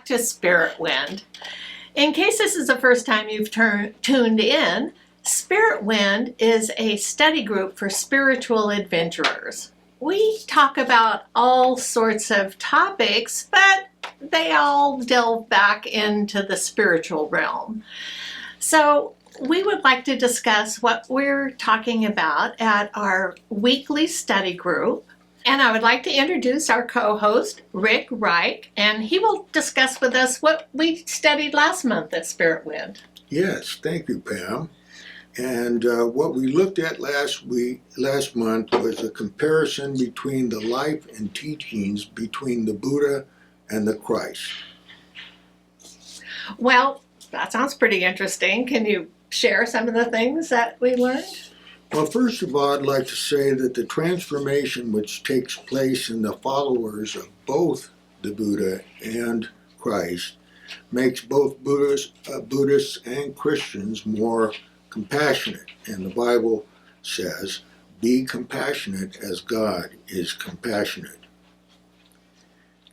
to Spiritwind. In case this is the first time you've tuned in, Spiritwind is a study group for spiritual adventurers. We talk about all sorts of topics, but they all delve back into the spiritual realm. So we would like to discuss what we're talking about at our weekly study group. And I would like to introduce our co-host, Rick Reich, and he will discuss with us what we studied last month at Spiritwind. Yes, thank you, Pam. And what we looked at last month was a comparison between the life and teachings between the Buddha and the Christ. Well, that sounds pretty interesting. Can you share some of the things that we learned? Well, first of all, I'd like to say that the transformation which takes place in the followers of both the Buddha and Christ makes both Buddhists and Christians more compassionate. And the Bible says, be compassionate as God is compassionate.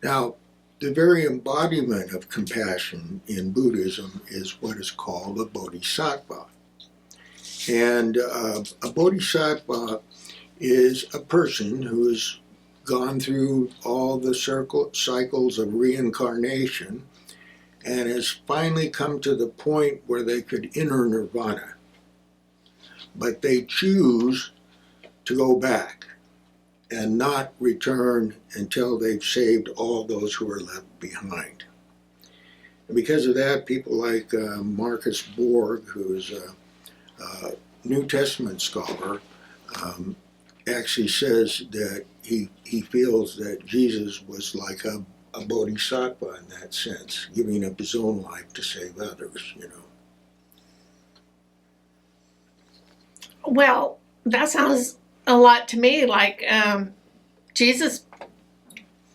Now, the very embodiment of compassion in Buddhism is what is called a bodhisattva. And a bodhisattva is a person who has gone through all the cycles of reincarnation and has finally come to the point where they could enter nirvana. But they choose to go back and not return until they've saved all those who are left behind. And because of that, people like Marcus Borg, who is a New Testament scholar, actually says that he feels that Jesus was like a bodhisattva in that sense, giving up his own life to save others, Well, that sounds a lot to me like Jesus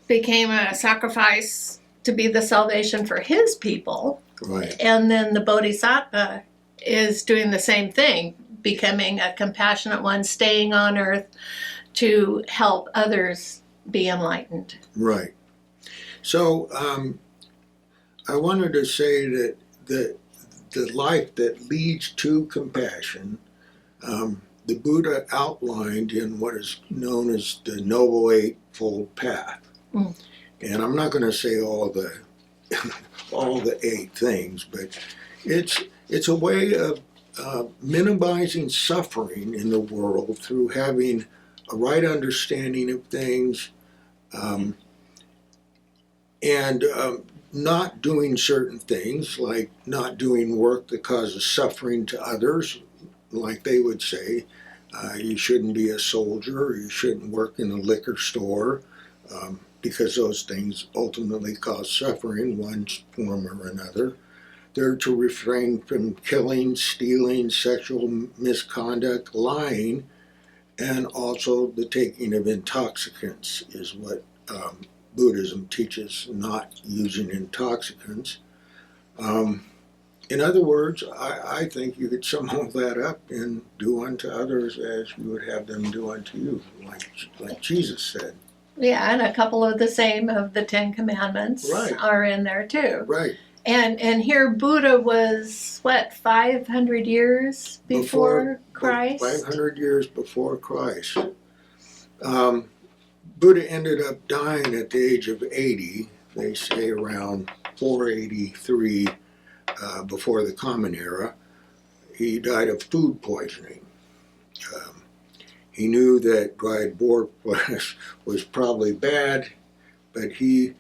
became a sacrifice to be the salvation for his people. Right. And then the bodhisattva is doing the same thing, becoming a compassionate one, staying on earth to help others be enlightened. Right. So I wanted to say that the life that leads to compassion, the Buddha outlined in what is known as the Noble Eightfold Path. Mm. And I'm not going to say all the 8 things, but it's a way of minimizing suffering in the world through having a right understanding of things, and not doing certain things, like not doing work that causes suffering to others. Like they would say, you shouldn't be a soldier, or you shouldn't work in a liquor store, because those things ultimately cause suffering, one form or another. They're to refrain from killing, stealing, sexual misconduct, lying, and also the taking of intoxicants is what Buddhism teaches, not using intoxicants. In other words, I think you could sum all that up and do unto others as you would have them do unto you, like Jesus said. Yeah, and a couple of the same of the 10 Commandments are in there too. Right. And here Buddha was, 500 years before Christ? 500 years before Christ. Buddha ended up dying at the age of 80, they say around 483 before the Common Era. He died of food poisoning. He knew that dried pork was probably bad, but he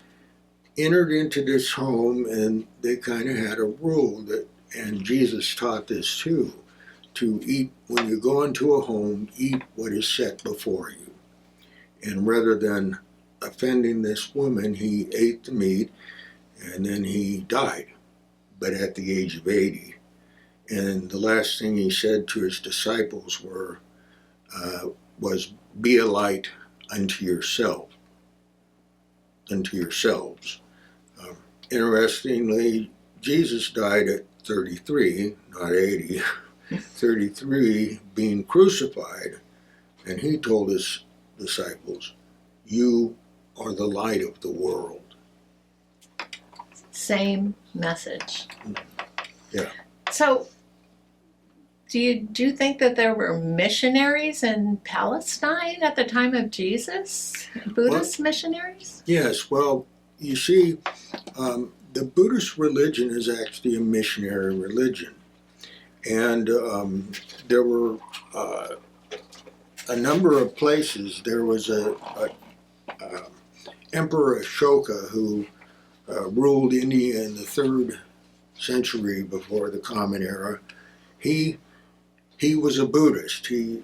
entered into this home, and they kind of had a rule that, and Jesus taught this too, to eat, when you go into a home, eat what is set before you. And rather than offending this woman, he ate the meat, and then he died, but at the age of 80. And the last thing he said to his disciples was, be a light unto yourselves. Interestingly, Jesus died at 33, not 80, 33, being crucified, and he told his disciples, you are the light of the world. same message. Yeah. So, do you think that there were missionaries in Palestine at the time of Jesus? Buddhist missionaries? Yes, well, you see, the Buddhist religion is actually a missionary religion. And there were a number of places. There was a Emperor Ashoka who ruled India in the 3rd century before the Common Era. He was a Buddhist. He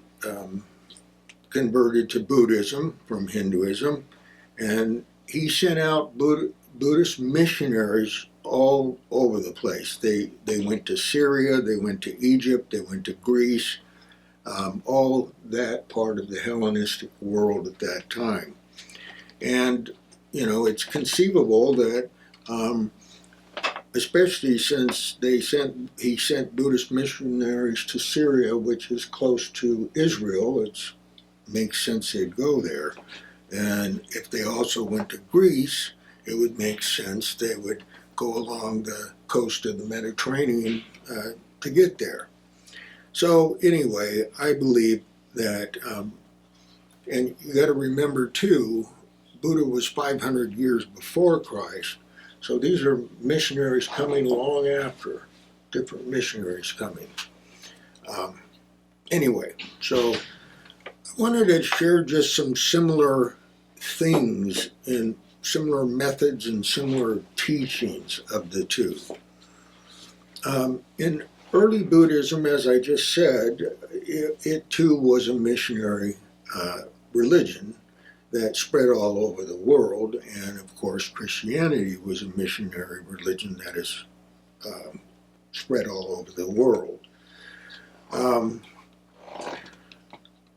converted to Buddhism from Hinduism, and he sent out Buddhist missionaries all over the place. They went to Syria, they went to Egypt, they went to Greece, all that part of the Hellenistic world at that time. And, you know, it's conceivable that, especially since he sent Buddhist missionaries to Syria, which is close to Israel, it makes sense they'd go there. And if they also went to Greece, it would make sense they would go along the coast of the Mediterranean to get there. So anyway, I believe that, and you got to remember too, Buddha was 500 years before Christ, so these are missionaries coming long after, different missionaries coming. Anyway, so I wanted to share just some similar things in similar methods and similar teachings of the two. In early Buddhism, as I just said, it too was a missionary religion that spread all over the world, and of course Christianity was a missionary religion that is spread all over the world.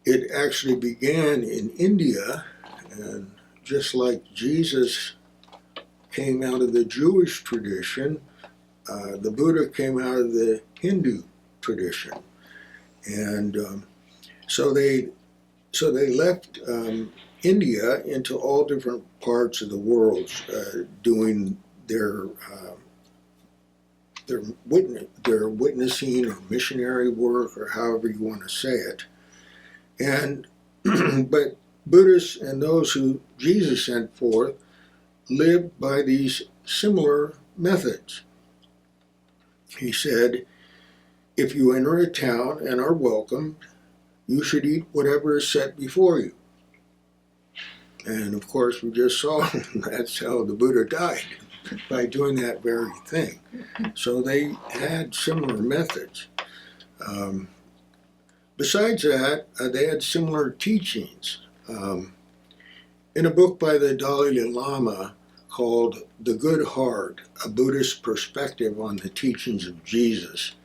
It actually began in India, and just like Jesus came out of the Jewish tradition, the Buddha came out of the Hindu tradition. And so they left India into all different parts of the world, doing their witnessing or missionary work, or however you want to say it. And but Buddhists and those who Jesus sent forth lived by these similar methods. He said, if you enter a town and are welcomed, you should eat whatever is set before you. And of course, we just saw that's how the Buddha died, by doing that very thing. So they had similar methods. Besides that, they had similar teachings. In a book by the Dalai Lama called The Good Heart, A Buddhist Perspective on the Teachings of Jesus,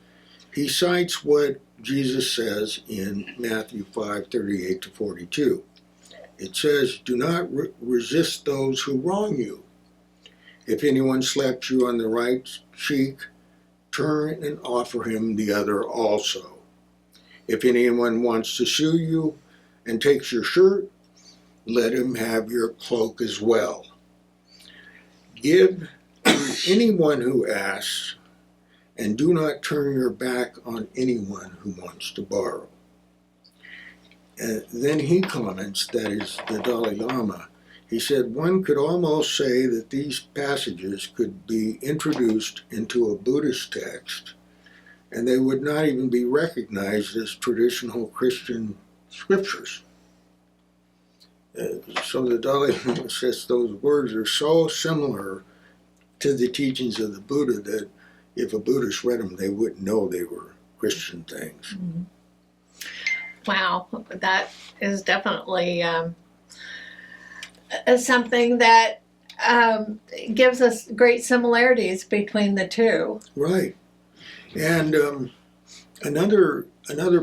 he cites what Jesus says in Matthew 5:38-42. It says, do not resist those who wrong you. If anyone slaps you on the right cheek, turn and offer him the other also. If anyone wants to sue you and takes your shirt, let him have your cloak as well. Give to anyone who asks, and do not turn your back on anyone who wants to borrow. And then he comments, that is the Dalai Lama, he said, one could almost say that these passages could be introduced into a Buddhist text, and they would not even be recognized as traditional Christian scriptures. So the Dalai Lama says those words are so similar to the teachings of the Buddha that if a Buddhist read them, they wouldn't know they were Christian things. Mm-hmm. Wow, that is definitely something that gives us great similarities between the two. Right. And another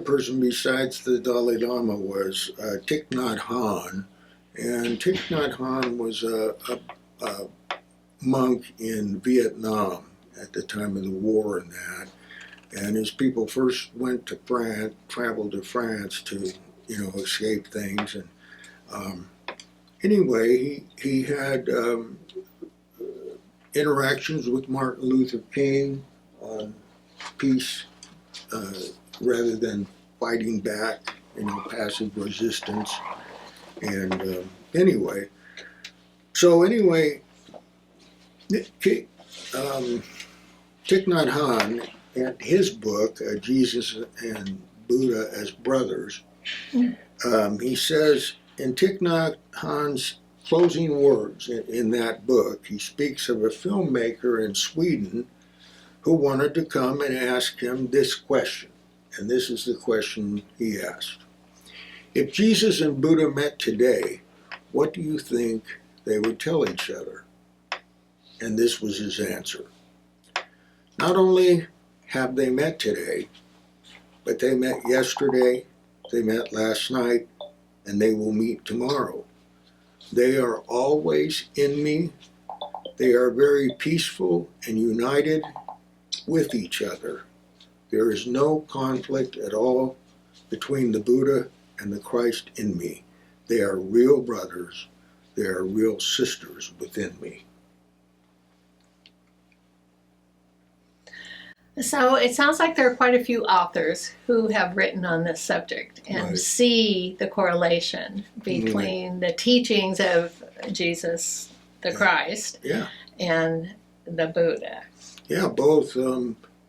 person besides the Dalai Lama was Thich Nhat Hanh. And Thich Nhat Hanh was a monk in Vietnam at the time of the war and that. And his people first went to France, traveled to France to, escape things. And anyway, he had interactions with Martin Luther King on peace rather than fighting back, passive resistance. And anyway, Thich Nhat Hanh, in his book, Jesus and Buddha as Brothers, he says in Thich Nhat Hanh's closing words in that book, he speaks of a filmmaker in Sweden who wanted to come and ask him this question. And this is the question he asked. If Jesus and Buddha met today, what do you think they would tell each other? And this was his answer. Not only have they met today, but they met yesterday, they met last night, and they will meet tomorrow. They are always in me. They are very peaceful and united with each other. There is no conflict at all between the Buddha and the Christ in me. They are real brothers. They are real sisters within me. So it sounds like there are quite a few authors who have written on this subject and Right. see the correlation between the teachings of Jesus, the Christ, Yeah. and the Buddha. Yeah, both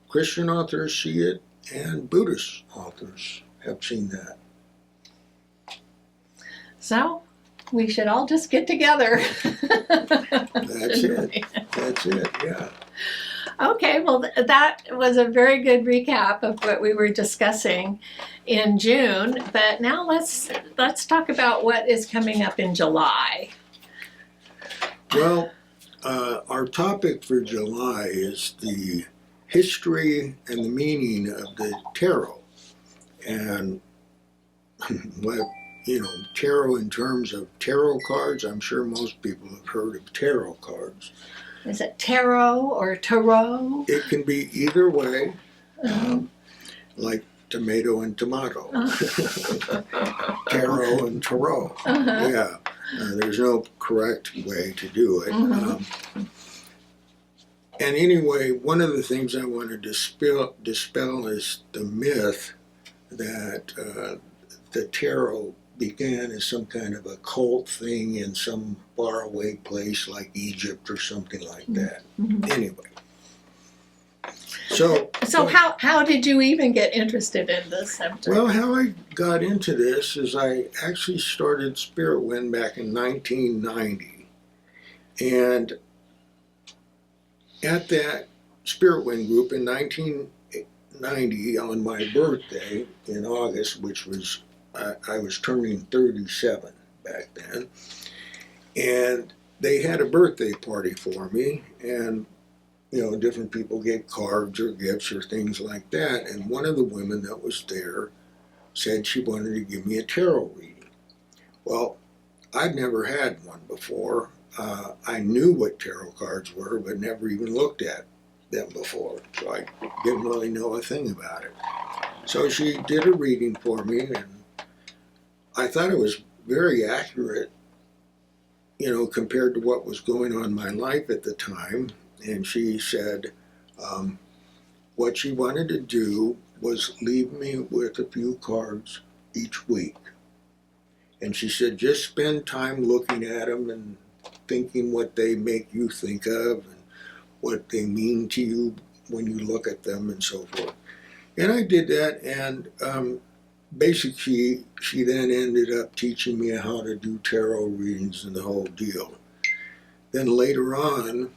Christian authors see it and Buddhist authors have seen that. So we should all just get together. That's it. That's it, yeah. Okay, well, that was a very good recap of what we were discussing in June. But now let's talk about what is coming up in July. Well, our topic for July is the history and the meaning of the tarot. And what, tarot in terms of tarot cards, I'm sure most people have heard of tarot cards. Is it tarot or tarot? It can be either way, like tomato and tomato, tarot and tarot. Yeah, there's no correct way to do it. And anyway, one of the things I want to dispel is the myth that the tarot began as some kind of a cult thing in some faraway place like Egypt or something like that. Anyway. So how did you even get interested in this subject? Well, how I got into this is I actually started Spiritwind back in 1990. And at that Spiritwind group in 1990, on my birthday in August, which was I was turning 37 back then, and they had a birthday party for me, and different people get cards or gifts or things like that, and one of the women that was there said she wanted to give me a tarot reading. Well, I'd never had one before. I knew what tarot cards were, but never even looked at them before, so I didn't really know a thing about it. So she did a reading for me, and I thought it was very accurate, compared to what was going on in my life at the time. And she said what she wanted to do was leave me with a few cards each week. And she said, just spend time looking at them and thinking what they make you think of and what they mean to you when you look at them and so forth. And I did that, and basically, she then ended up teaching me how to do tarot readings and the whole deal. Then later on,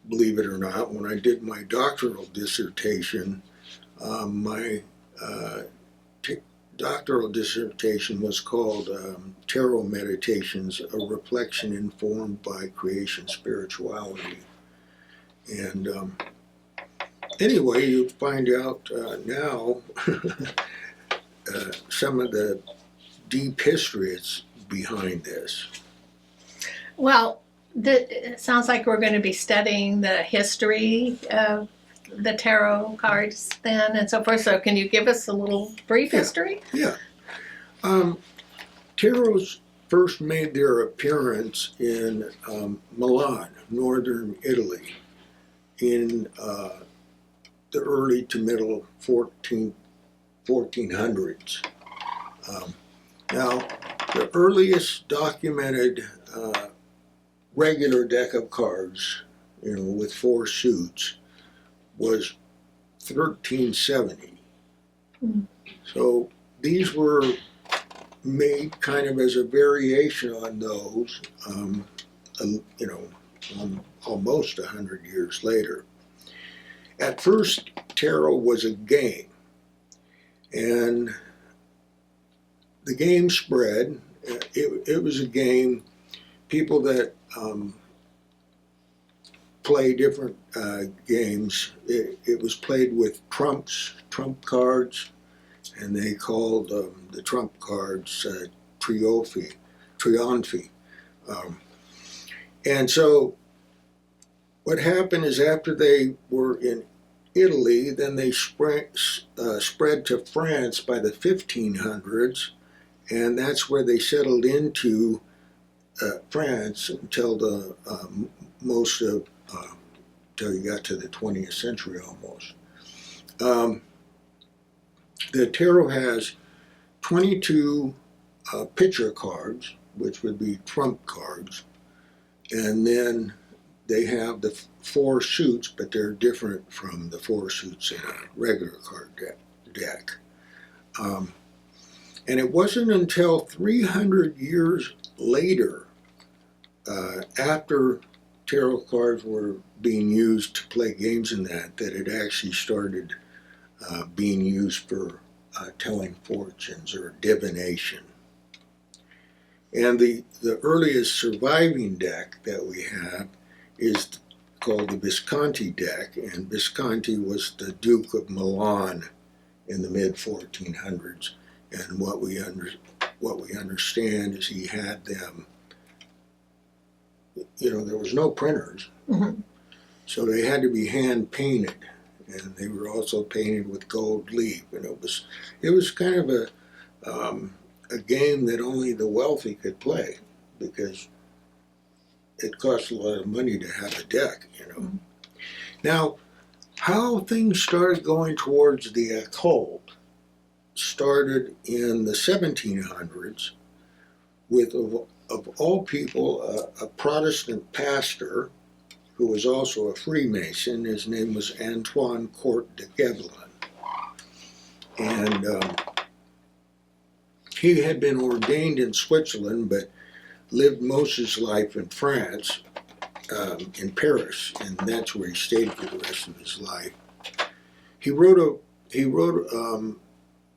believe it or not, when I did my doctoral dissertation, my doctoral dissertation was called Tarot Meditations, a Reflection Informed by Creation Spirituality. And anyway, you find out now some of the deep history that's behind this. Well, it sounds like we're going to be studying the history of the tarot cards then and so forth. So can you give us a little brief history? Yeah. Tarot's first made their appearance in Milan, northern Italy, in the early to middle 1400s. Now, the earliest documented regular deck of cards, with 4 suits, was 1370. Mm. So these were made kind of as a variation on those, almost 100 years later. At first, tarot was a game, and the game spread. It was a game. People that play different games. It was played with trump cards, and they called the trump cards trionfi. And so what happened is, after they were in Italy, then they spread to France by the 1500s, and that's where they settled into France until till you got to the 20th century almost. The tarot has 22 picture cards, which would be trump cards, and then they have the 4 suits, but they're different from the 4 suits in a regular card deck. And it wasn't until 300 years later, after tarot cards were being used to play games in that it actually started being used for telling fortunes or divination. And the earliest surviving deck that we have is called the Visconti deck, and Visconti was the Duke of Milan in the mid-1400s. And what we understand is he had them. There was no printers, Mm-hmm. so they had to be hand painted, and they were also painted with gold leaf. And it was kind of a game that only the wealthy could play, because it cost a lot of money to have a deck. Mm-hmm. Now, how things started going towards the occult started in the 1700s with, of all people, a Protestant pastor who was also a Freemason. His name was Antoine Court de Gebelin. And he had been ordained in Switzerland, but lived most of his life in France, in Paris, and that's where he stayed for the rest of his life. He wrote a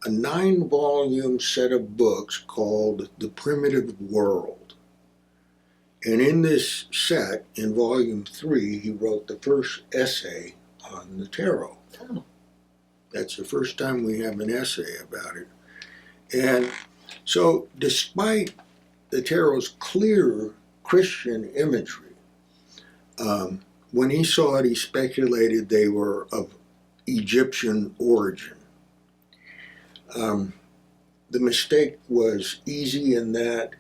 9-volume set of books called The Primitive World. And in this set, in volume 3, he wrote the first essay on the tarot. Oh. That's the first time we have an essay about it. And so, despite the tarot's clear Christian imagery, when he saw it, he speculated they were of Egyptian origin. The mistake was easy in that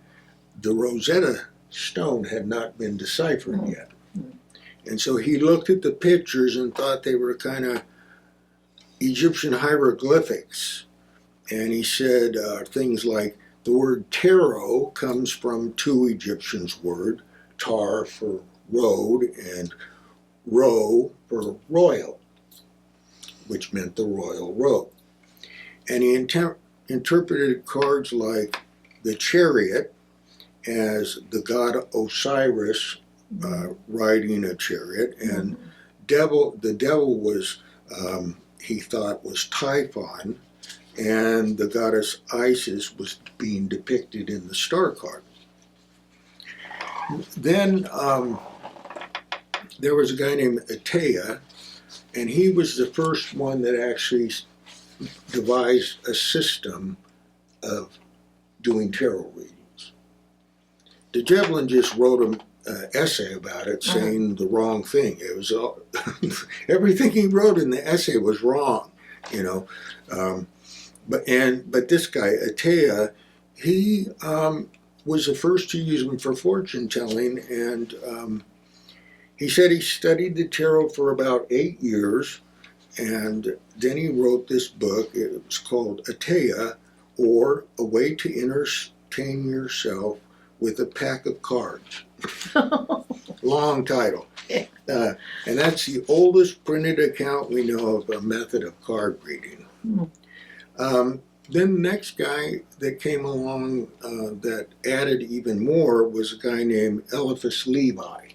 the Rosetta Stone had not been deciphered yet. And so he looked at the pictures and thought they were kind of Egyptian hieroglyphics. And he said things like, the word tarot comes from 2 Egyptian words, tar for road and ro for royal, which meant the royal road. And he interpreted cards like the chariot as the god Osiris riding a chariot, and the devil was, he thought, was Typhon, and the goddess Isis was being depicted in the star card. Then there was a guy named Atea, and he was the first one that actually devised a system of doing tarot readings. De Gebelin just wrote an essay about it, saying the wrong thing. It was all, everything he wrote in the essay was wrong, But this guy Atea, he was the first to use them for fortune telling, and he said he studied the tarot for about 8 years, and then he wrote this book. It was called Atea, or A Way to Entertain Yourself with a Pack of Cards. Long title. And that's the oldest printed account we know of a method of card reading. Then the next guy that came along that added even more was a guy named Eliphas Levi.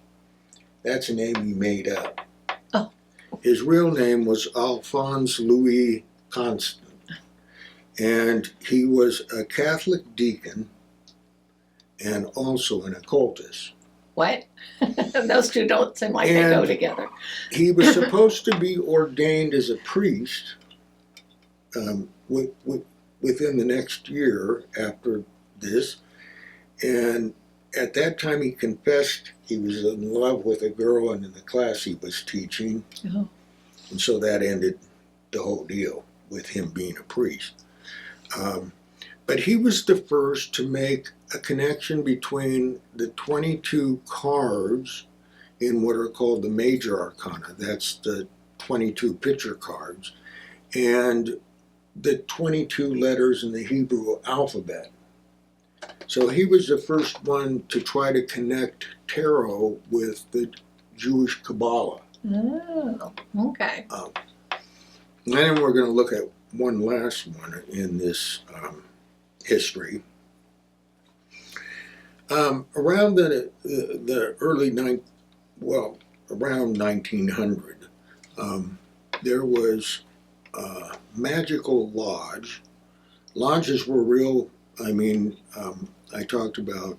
That's a name he made up. Oh. His real name was Alphonse Louis Constant. And he was a Catholic deacon and also an occultist. What? Those two don't seem like they go together. He was supposed to be ordained as a priest within the next year after this. And at that time he confessed he was in love with a girl in the class he was teaching. Oh. And so that ended the whole deal with him being a priest. But he was the first to make a connection between the 22 cards in what are called the major arcana, that's the 22 picture cards, and the 22 letters in the Hebrew alphabet. So he was the first one to try to connect tarot with the Jewish Kabbalah. Oh, okay. And then we're going to look at one last one in this history. Around the early around 1900, there was a magical lodge. Lodges were real. I mean, I talked about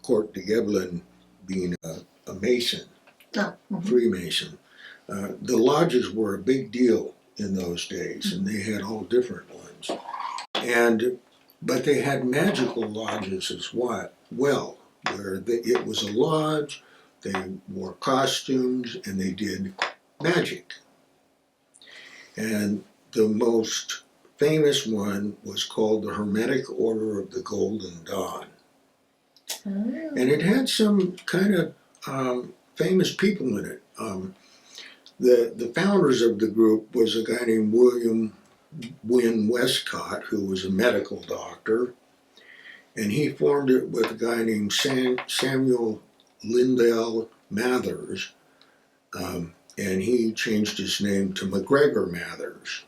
Court de Gebelin being a Mason, Freemason. The lodges were a big deal in those days, and they had all different ones. But they had magical lodges as well, where it was a lodge, they wore costumes, and they did magic. And the most famous one was called the Hermetic Order of the Golden Dawn. Oh. And it had some kind of famous people in it. The founders of the group was a guy named William Wynne Westcott, who was a medical doctor, and he formed it with a guy named Samuel Lindell Mathers, and he changed his name to MacGregor Mathers.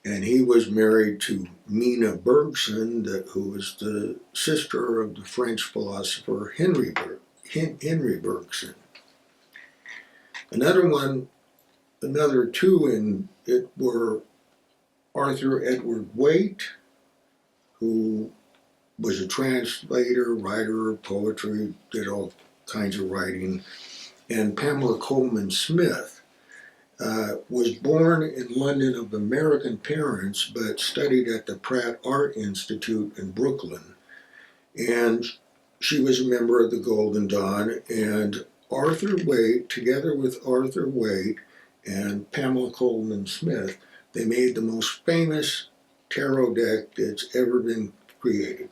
And he was married to Mina Bergson, who was the sister of the French philosopher Henry Bergson. Another two in it were Arthur Edward Waite, who was a translator, writer of poetry, did all kinds of writing, and Pamela Coleman Smith was born in London of American parents, but studied at the Pratt Art Institute in Brooklyn. And she was a member of the Golden Dawn, and Arthur Waite, together with Arthur Waite and Pamela Coleman Smith, they made the most famous tarot deck that's ever been created.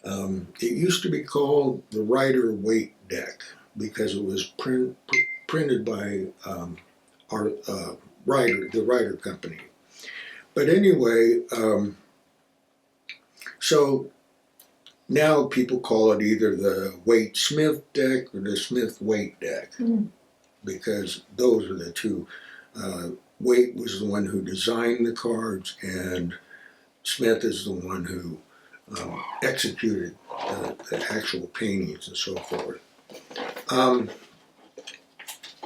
It used to be called the Rider-Waite deck because it was printed by the Rider Company. But anyway, so now people call it either the Waite-Smith deck or the Smith-Waite deck, because those are the two. Waite was the one who designed the cards, and Smith is the one who executed the actual paintings and so forth.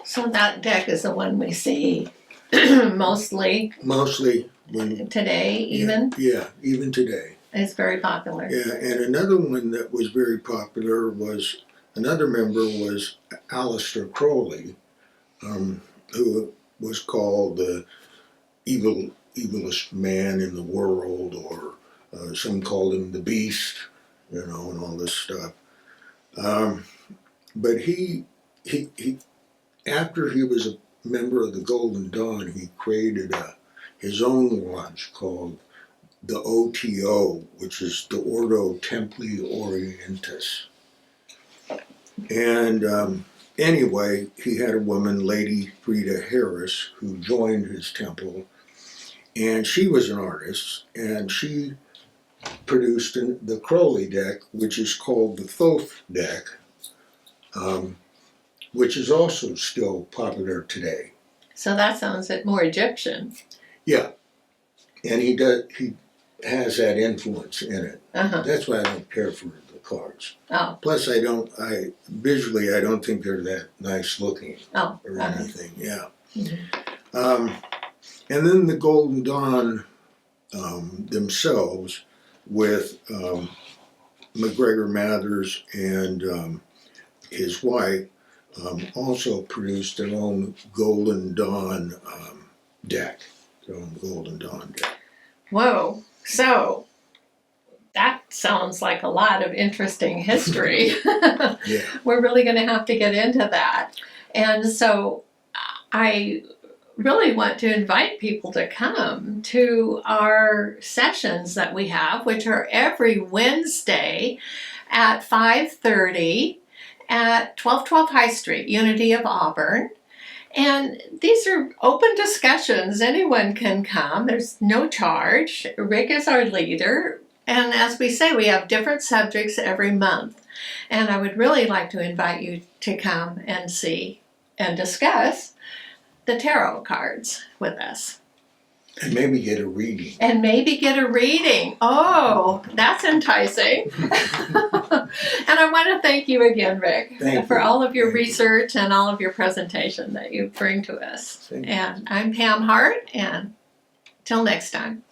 So that deck is the one we see mostly today, even? Yeah, even today. It's very popular. Yeah, and another one that was very popular was, another member was Aleister Crowley, who was called the evilest man in the world, or some called him the Beast, and all this stuff. But he after he was a member of the Golden Dawn, he created his own lodge called the OTO, which is the Ordo Templi Orientis. And anyway, he had a woman, Lady Frida Harris, who joined his temple, and she was an artist, and she produced the Crowley deck, which is called the Thoth deck, which is also still popular today. So that sounds more Egyptian. Yeah, and he has that influence in it. Uh-huh. That's why I don't care for the cards. Oh. Plus, visually, I don't think they're that nice looking or anything. Yeah. Mm-hmm. And then the Golden Dawn themselves, with McGregor Mathers and his wife, also produced their own Golden Dawn deck. Their own Golden Dawn deck. Whoa. So that sounds like a lot of interesting history. Yeah. We're really going to have to get into that. And so I really want to invite people to come to our sessions that we have, which are every Wednesday at 5:30 at 1212 High Street, Unity of Auburn. And these are open discussions. Anyone can come. There's no charge. Rick is our leader. And as we say, we have different subjects every month. And I would really like to invite you to come and see and discuss the tarot cards with us. And maybe get a reading. And maybe get a reading. Oh, that's enticing. And I want to thank you again, Rick, for all of your research and all of your presentation that you bring to us. And I'm Pam Hart, and till next time.